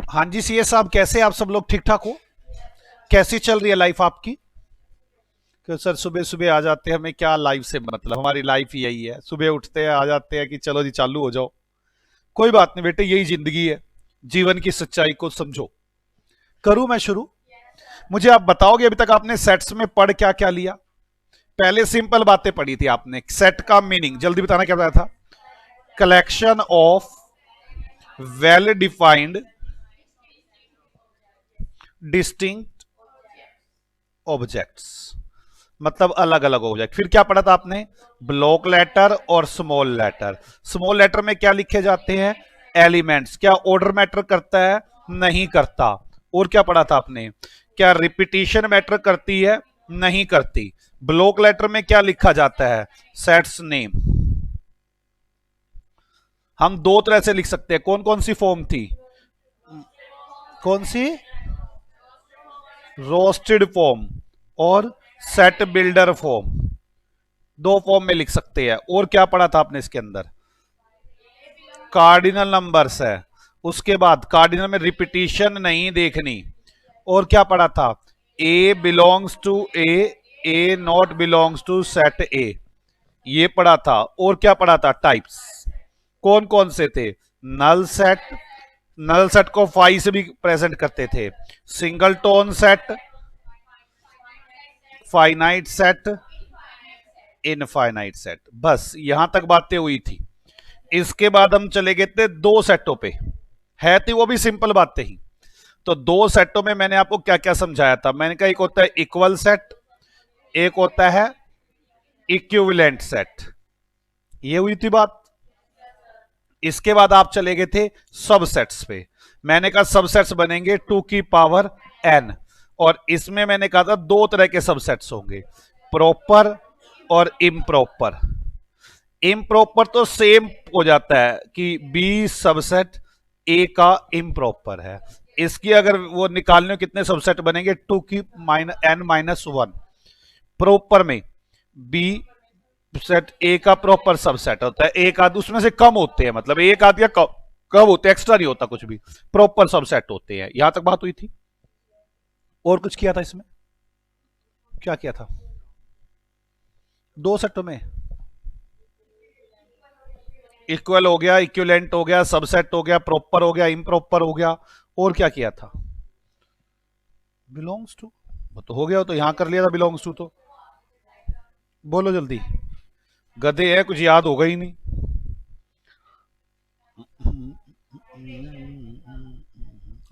हाँ जी सीए साहब, कैसे आप सब लोग? ठीक ठाक हो? कैसी चल रही है लाइफ आपकी? कि सर सुबह सुबह आ जाते हैं, हमें क्या लाइफ से मतलब, हमारी लाइफ ही यही है, सुबह उठते हैं आ जाते हैं कि चलो जी चालू हो जाओ। कोई बात नहीं बेटे, यही जिंदगी है। जीवन की सच्चाई को समझो। करूं मैं शुरू? मुझे आप बताओगे अभी तक आपने सेट्स में पढ़ क्या क्या लिया? पहले सिंपल बातें पढ़ी थी आपने। सेट का मीनिंग जल्दी बताना, क्या बताया था? Collection of well defined distinct objects, मतलब अलग अलग ऑब्जेक्ट। फिर क्या पढ़ा था आपने? ब्लॉक लेटर और स्मॉल लेटर। स्मॉल लेटर में क्या लिखे जाते हैं? एलिमेंट्स। क्या ऑर्डर मैटर करता है? नहीं करता। और क्या पढ़ा था आपने? क्या रिपीटिशन मैटर करती है? नहीं करती। ब्लॉक लेटर में क्या लिखा जाता है? Sets name. हम दो तरह से लिख सकते हैं। कौन कौन सी फॉर्म थी? कौन सी? रोस्टेड फॉर्म और सेट बिल्डर फॉर्म। दो फॉर्म में लिख सकते हैं। और क्या पढ़ा था आपने इसके अंदर? कार्डिनल नंबर्स है। उसके बाद कार्डिनल में रिपीटिशन नहीं देखनी। और क्या पढ़ा था? A belongs to A not belongs to set A, ये पढ़ा था। और क्या पढ़ा था? टाइप्स कौन कौन से थे? नल सेट, नल सेट को फाइव से भी प्रेजेंट करते थे। Single tone set, finite set, infinite set. बस यहां तक बातें हुई थी। इसके बाद हम चले गए थे दो सेटों पे। है थी वो भी सिंपल बातें ही। तो दो सेटों में मैंने आपको क्या क्या समझाया था? मैंने कहा एक होता है इक्वल सेट, एक होता है इक्विवेलेंट सेट। ये हुई थी बात। इसके बाद आप चले गए थे सबसेट्स पे। मैंने कहा सबसेट्स बनेंगे 2 की पावर n। और इसमें मैंने कहा था दो तरह के सबसेट्स होंगे, प्रॉपर और इम्प्रॉपर। इम्प्रॉपर तो सेम हो जाता है कि बी सबसेट ए का इम्प्रॉपर है। इसकी अगर वो निकालने में कितने सबसेट बनेंगे? 2 की n-1। प्रॉपर में बी सेट ए का प्रॉपर सबसेट होता है। एक आध उसमें से कम होते हैं, मतलब एक आध या कम होते हैं, एक्स्ट्रा नहीं होता कुछ भी। प्रॉपर सबसेट होते हैं। यहां तक बात हुई थी। और कुछ किया था इसमें? क्या किया था दो सेटों में? इक्वल हो गया, इक्विवेलेंट हो गया, सबसेट हो गया, प्रॉपर हो गया, इम्प्रॉपर हो गया। और क्या किया था? Belongs to. वो तो हो गया, तो यहां कर लिया था बिलोंग्स टू। तो बोलो जल्दी, गधे है, कुछ याद होगा ही नहीं।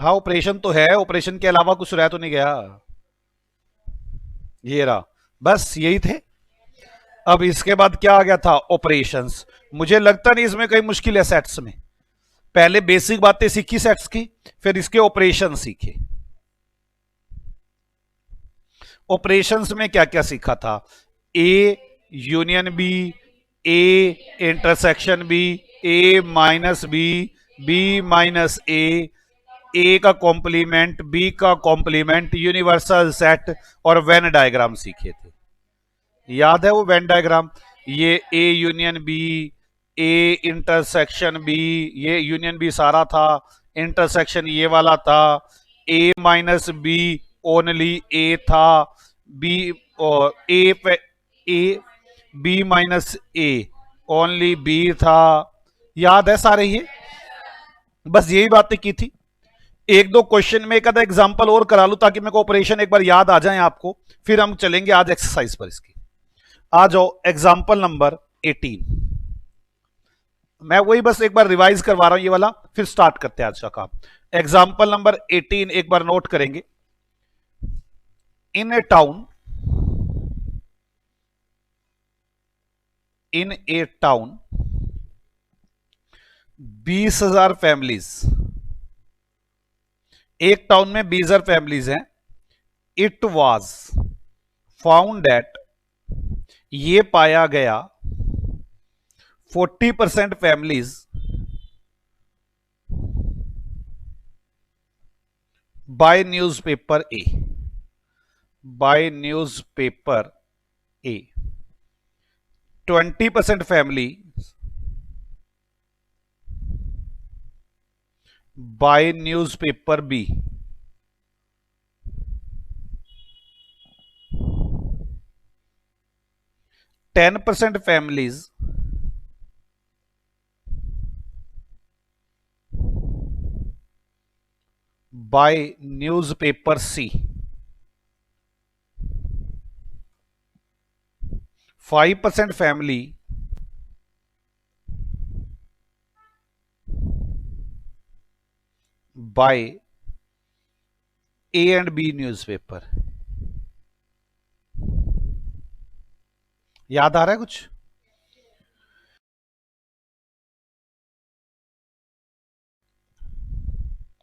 हाँ ऑपरेशन तो है, ऑपरेशन के अलावा कुछ रह तो नहीं गया। ये रहा, बस यही थे। अब इसके बाद क्या आ गया था? ऑपरेशंस। मुझे लगता नहीं इसमें कई मुश्किल है सेट्स में। पहले बेसिक बातें सीखी सेट्स की, फिर इसके ऑपरेशन सीखे। ऑपरेशंस में क्या क्या सीखा था? A union B, A intersection B, A minus B, B minus A का कॉम्प्लीमेंट, बी का कॉम्प्लीमेंट, यूनिवर्सल सेट और वेन डायग्राम सीखे थे। याद है वो वेन डायग्राम? ये A union B, A intersection B, ये यूनियन बी सारा था, इंटरसेक्शन ये वाला था, A minus B only A था, बी और ए पे A, B minus A only B था। याद है सारे ये? बस यही बातें की थी। एक दो क्वेश्चन में एक आधा एग्जांपल और करा लूं ताकि मेरे को ऑपरेशन एक बार याद आ जाए आपको, फिर हम चलेंगे आज एक्सरसाइज पर इसकी। आ जाओ एग्जांपल नंबर 18। मैं वही बस एक बार रिवाइज करवा रहा हूं ये वाला, फिर स्टार्ट करते हैं आज का काम। एग्जांपल नंबर 18 एक बार नोट करेंगे। इन ए टाउन, इन ए टाउन 20,000 फैमिलीज। एक टाउन में 20,000 फैमिलीज हैं। इट वॉज फाउंड दैट, ये पाया गया 40% families buy newspaper A, buy newspaper A 20% family buy newspaper B. Ten percent families buy newspaper C. 5% family bye A and B newspaper. याद आ रहा है कुछ?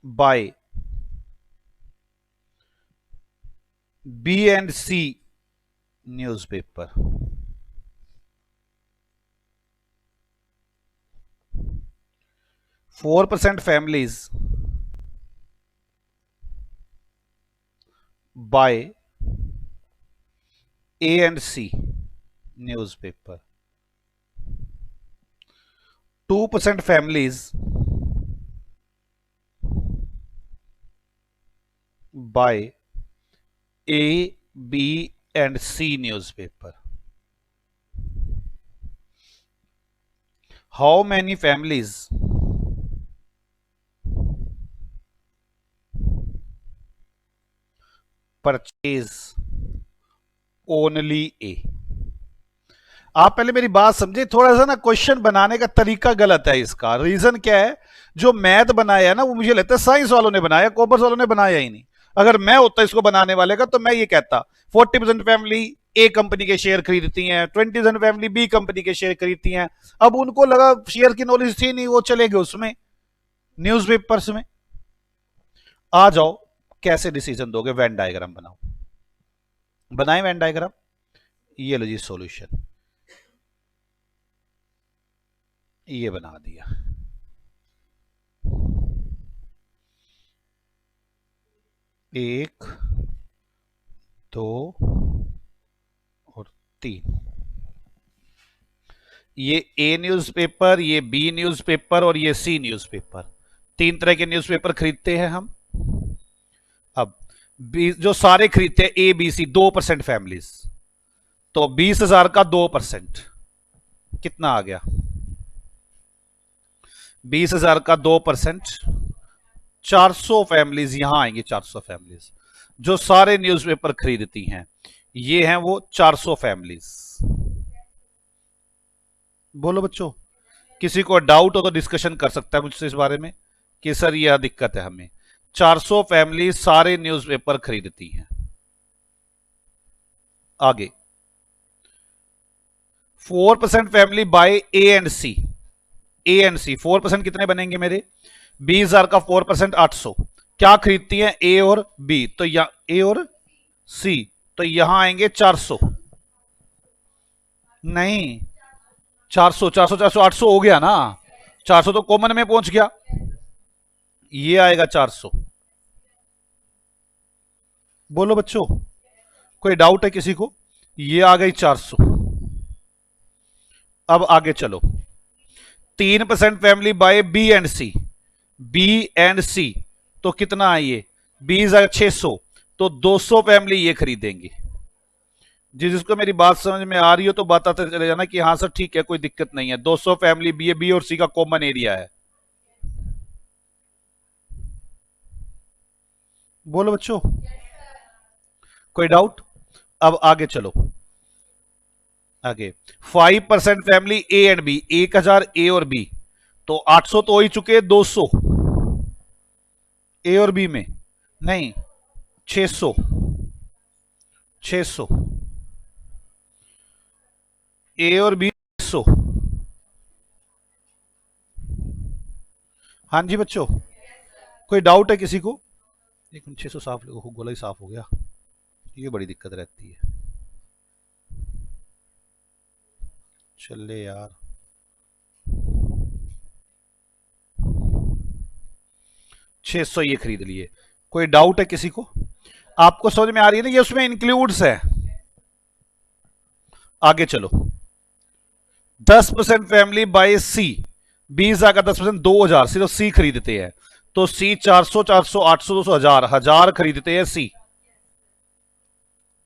Buy B and C newspaper. 4% families buy A and C newspaper. 2% families buy A, B and C newspaper. How many families purchase only A? आप पहले मेरी बात समझे, थोड़ा सा ना क्वेश्चन बनाने का तरीका गलत है। इसका रीजन क्या है? जो मैथ बनाया है ना, वो मुझे लगता है साइंस वालों ने बनाया, कॉमर्स वालों ने बनाया ही नहीं। अगर मैं होता इसको बनाने वाले का तो मैं ये कहता 40% फैमिली ए कंपनी के शेयर खरीदती हैं, 20% फैमिली बी कंपनी के शेयर खरीदती हैं। अब उनको लगा शेयर की नॉलेज थी नहीं, वो चले गए उसमें न्यूज़पेपर्स में। आ जाओ, कैसे डिसीजन दोगे? वेन डायग्राम बनाओ। बनाए वेन डायग्राम। ये लो जी सॉल्यूशन, ये बना दिया। एक, दो और तीन। ये ए न्यूज़पेपर, ये बी न्यूज़पेपर और ये सी न्यूज़पेपर। तीन तरह के न्यूज़पेपर खरीदते हैं हम। अब जो सारे खरीदते हैं ए बी सी, 2% फैमिलीज, तो 20,000 का 2% कितना आ गया? 20,000 का 2%, 400 फैमिलीज यहां आएंगी। 400 फैमिलीज जो सारे न्यूज़पेपर खरीदती हैं, ये हैं वो 400 फैमिलीज। बोलो बच्चों, किसी को डाउट हो तो डिस्कशन कर सकता है मुझसे इस बारे में कि सर यह दिक्कत है हमें। 400 फैमिली सारे न्यूज़पेपर खरीदती हैं। आगे 4% family bye A and C. A and C 4% कितने बनेंगे मेरे? 20,000 का 4% 800। क्या खरीदती हैं? ए और बी। तो या ए और सी, तो यहां आएंगे 400। नहीं, 400 400 400 800 हो गया ना। 400 तो कॉमन में पहुंच गया, ये आएगा 400। बोलो बच्चों, कोई डाउट है किसी को? ये आ गई 400। अब आगे चलो, 3% family by B and C. B and C तो कितना है ये? 20,600, तो 200 फैमिली ये खरीदेंगे। जिसको मेरी बात समझ में आ रही हो तो बताते चले जाना कि हाँ सर ठीक है, कोई दिक्कत नहीं है। 200 फैमिली बी और सी का कॉमन एरिया है। बोलो बच्चों, कोई डाउट? अब आगे चलो, आगे 5% फैमिली ए एंड बी, 1,000 ए और बी, तो 800 तो हो ही चुके, 200 ए और बी में, नहीं 600 600 ए और बी 600। हाँ जी बच्चों, कोई डाउट है किसी को? एक मिनट, 600 साफ गोला ही साफ हो गया, ये बड़ी दिक्कत रहती है। चले यार, 600 ये खरीद लिए। कोई डाउट है किसी को? आपको समझ में आ रही है ना? ये उसमें इंक्लूड्स है। आगे चलो, 10% फैमिली बाय सी। 20,000 का 10%, 2,000 सिर्फ सी खरीदते हैं, तो सी 400 400 800 200 1000 1000 खरीदते हैं सी।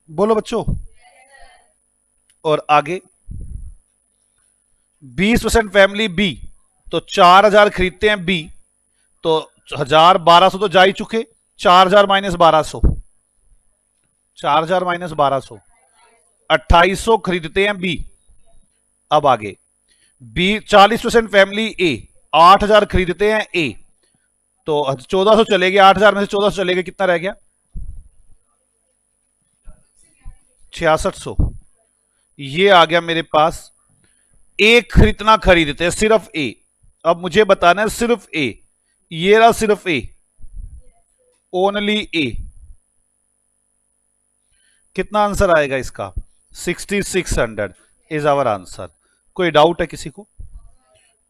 बोलो बच्चों। और आगे 20% फैमिली बी, तो 4000 खरीदते हैं बी, तो 1000 1200 तो जा ही चुके, 4000 माइनस 1200, 4000 माइनस 1200 2800 खरीदते हैं बी। अब आगे बी 40% फैमिली ए, 8000 खरीदते हैं ए, तो 1400 चलेगी, 8000 में से 1400 चलेगा, कितना रह गया 6600। ये आ गया मेरे पास। ए खरीदना खरीदते हैं सिर्फ ए। अब मुझे बताना है सिर्फ ए, ये रहा सिर्फ ए, ओनली ए। कितना आंसर आएगा इसका 6600 इज आवर आंसर। कोई डाउट है किसी को?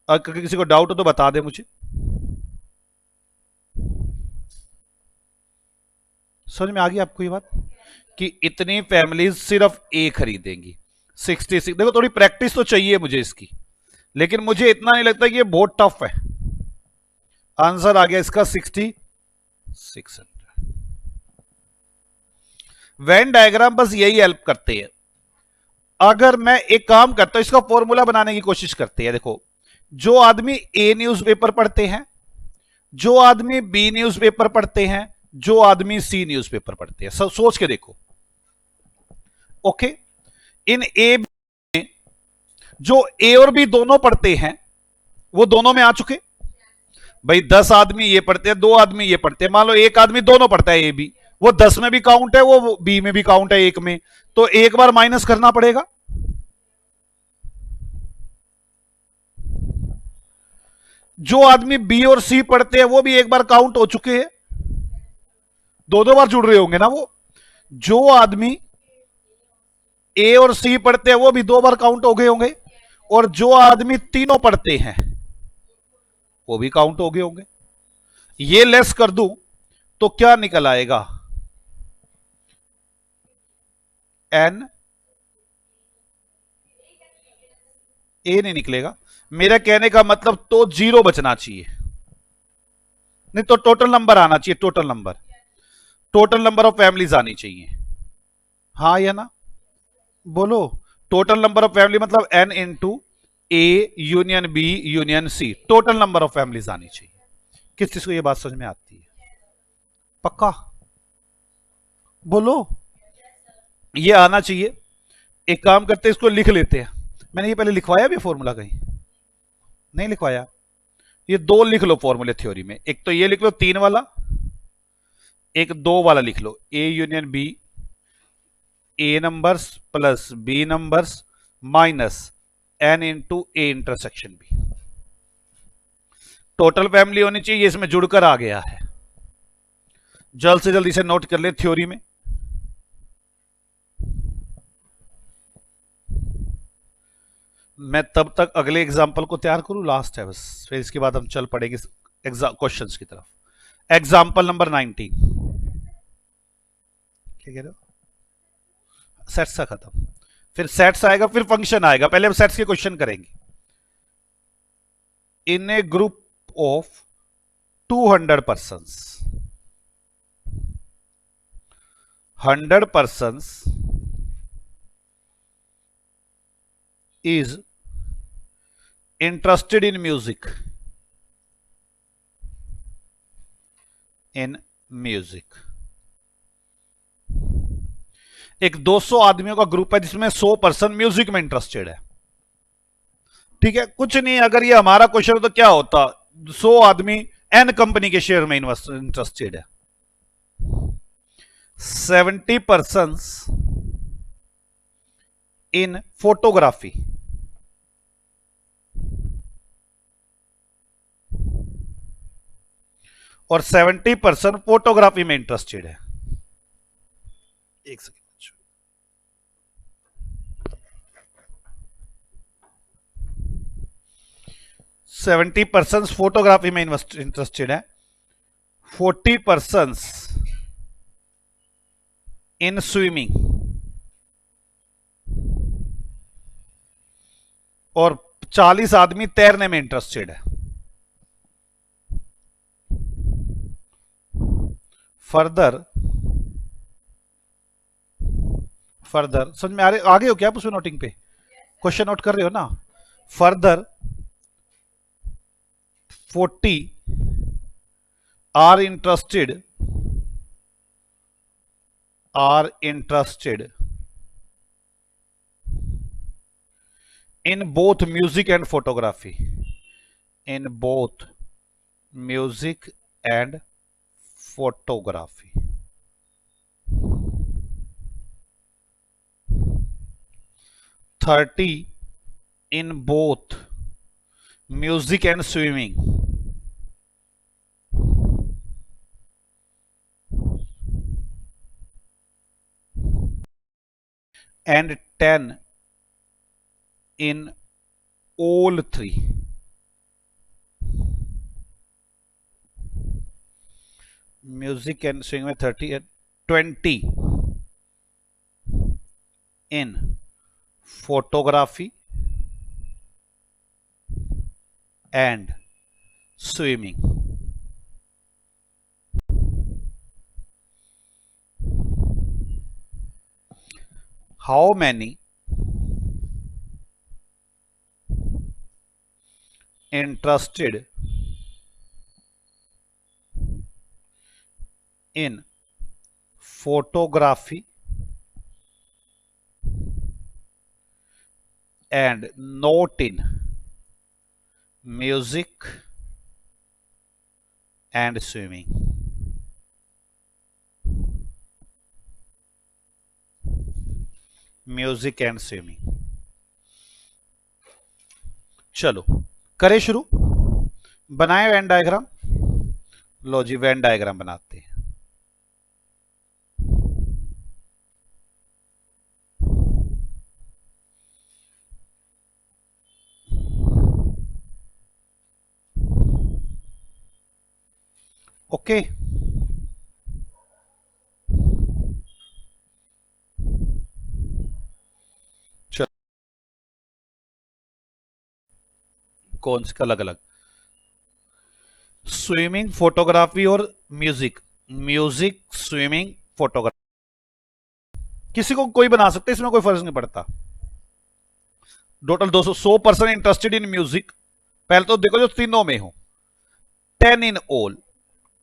अगर किसी को डाउट हो तो बता दे मुझे। समझ में आ गई आपको ये बात कि इतनी फैमिलीज सिर्फ ए खरीदेंगी 66। देखो थोड़ी प्रैक्टिस तो चाहिए मुझे इसकी, लेकिन मुझे इतना नहीं लगता कि ये बहुत टफ है। आंसर आ गया इसका 6600। वेन डायग्राम बस यही हेल्प करते हैं। अगर मैं एक काम करता हूं, इसका फॉर्मूला बनाने की कोशिश करते हैं। देखो, जो आदमी ए न्यूज़पेपर पढ़ते हैं, जो आदमी बी न्यूज़पेपर पढ़ते हैं, जो आदमी सी न्यूज़पेपर पढ़ते हैं, सब सोच के देखो। ओके, इन ए में जो ए और बी दोनों पढ़ते हैं वो दोनों में आ चुके। भाई 10 आदमी ये पढ़ते हैं, 2 आदमी ये पढ़ते हैं, मान लो एक आदमी दोनों पढ़ता है ए बी, वो 10 में भी काउंट है, वो बी में भी काउंट है, एक में, तो एक बार माइनस करना पड़ेगा। जो आदमी बी और सी पढ़ते हैं वो भी एक बार काउंट हो चुके हैं, 2-2 बार जुड़ रहे होंगे ना वो। जो आदमी ए और सी पढ़ते हैं वो भी 2 बार काउंट हो गए होंगे, और जो आदमी तीनों पढ़ते हैं वो भी काउंट हो गए होंगे। ये लेस कर दूं तो क्या निकल आएगा, एन ए नहीं निकलेगा। मेरा कहने का मतलब तो 0 बचना चाहिए, नहीं तो टोटल नंबर आना चाहिए, टोटल नंबर ऑफ फैमिलीज आनी चाहिए। हाँ या ना बोलो। टोटल नंबर ऑफ फैमिली मतलब n into A union B union C, total number of families आनी चाहिए। किस चीज को ये बात समझ में आती है? पक्का बोलो, ये आना चाहिए। एक काम करते हैं, इसको लिख लेते हैं। मैंने ये पहले लिखवाया भी फॉर्मूला, कहीं नहीं लिखवाया। ये 2 लिख लो फॉर्मूले थ्योरी में, एक तो ये लिख लो 3 वाला, एक 2 वाला लिख लो, A union B, A numbers plus B numbers minus N into A intersection B. Total family होनी चाहिए, ये इसमें जुड़कर आ गया है। जल्द से जल्द इसे नोट कर ले थ्योरी में। मैं तब तक अगले एग्जाम्पल को तैयार करूं, लास्ट है बस, फिर इसके बाद हम चल पड़ेंगे क्वेश्चंस की तरफ। Example number 19। क्या कह रहे हो? सेट्स का खत्म, फिर सेट्स आएगा, फिर फंक्शन आएगा। पहले हम सेट्स के क्वेश्चन करेंगे। इन ए group of 200 persons, 100 persons is interested in music, एक 200 आदमियों का ग्रुप है जिसमें 100 पर्सन म्यूजिक में इंटरेस्टेड है। ठीक है, कुछ नहीं, अगर ये हमारा क्वेश्चन तो क्या होता, 100 आदमी एन कंपनी के शेयर में इंटरेस्टेड है। 70 पर्सन इन फोटोग्राफी, और 70 पर्सन फोटोग्राफी में इंटरेस्टेड है। एक सेकेंड, 70 पर्सन फोटोग्राफी में इंटरेस्टेड है, 40 पर्सन इन स्विमिंग, और 40 आदमी तैरने में इंटरेस्टेड है। फर्दर फर्दर समझ में आगे हो क्या आप उसमें नोटिंग पे क्वेश्चन नोट कर रहे हो ना। Further 40 are interested in both music and photography, in both music and photography. 30 in both music and swimming, and 10 in all three. Music and swimming में 30 and 20 in photography and swimming. How many interested in photography and not in music and swimming? Music and swimming. चलो करें शुरू, बनाए Venn diagram. लो जी Venn diagram बनाते हैं। Okay चलो कौन सी अलग अलग, स्विमिंग फोटोग्राफी और म्यूजिक, म्यूजिक स्विमिंग फोटोग्राफी, किसी को कोई बना सकते, इसमें कोई फर्क नहीं पड़ता। Total 200 interested in music. पहले तो देखो जो तीनों में हो, 10 इन ऑल,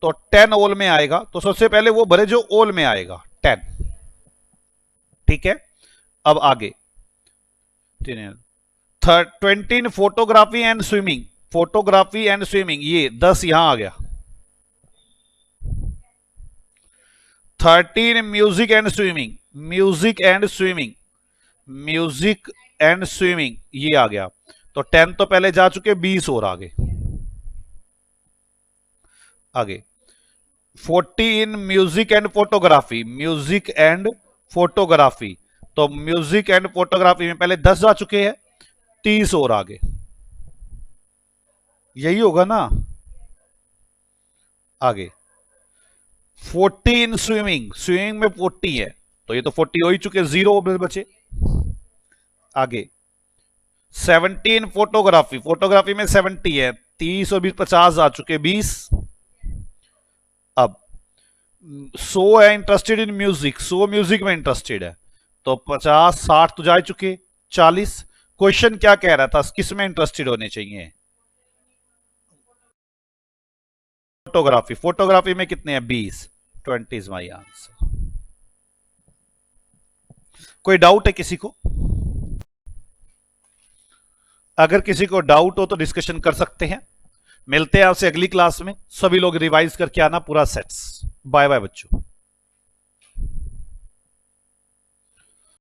तो 10 ऑल में आएगा, तो सबसे पहले वो भरे जो ऑल में आएगा 10। ठीक है, अब आगे 20 in photography and swimming, photography and swimming ये 10 यहां आ गया। 13 music and swimming, music and swimming, music and swimming ये आ गया। तो 10 तो पहले जा चुके, 20 और आगे। आगे 40 in music and photography, music and photography, तो म्यूजिक एंड फोटोग्राफी में पहले 10 जा चुके हैं, 30 और आगे। यही होगा ना। आगे 40 इन स्विमिंग, स्विमिंग में 40 है, तो ये तो 40 हो ही चुके, 0 बचे। आगे 17 फोटोग्राफी, फोटोग्राफी में 70 है, 30 और 20 50 आ चुके, 20। अब 100 है इंटरेस्टेड इन म्यूजिक, 100 म्यूजिक में इंटरेस्टेड है, तो 50 60 तो जा चुके, 40। क्वेश्चन क्या कह रहा था, किस में इंटरेस्टेड होने चाहिए? फोटोग्राफी, फोटोग्राफी में कितने हैं? 20, 20 इज माई आंसर। कोई डाउट है किसी को? अगर किसी को डाउट हो तो डिस्कशन कर सकते हैं। मिलते हैं आपसे अगली क्लास में। सभी लोग रिवाइज करके आना पूरा सेट्स। बाय बाय बच्चों।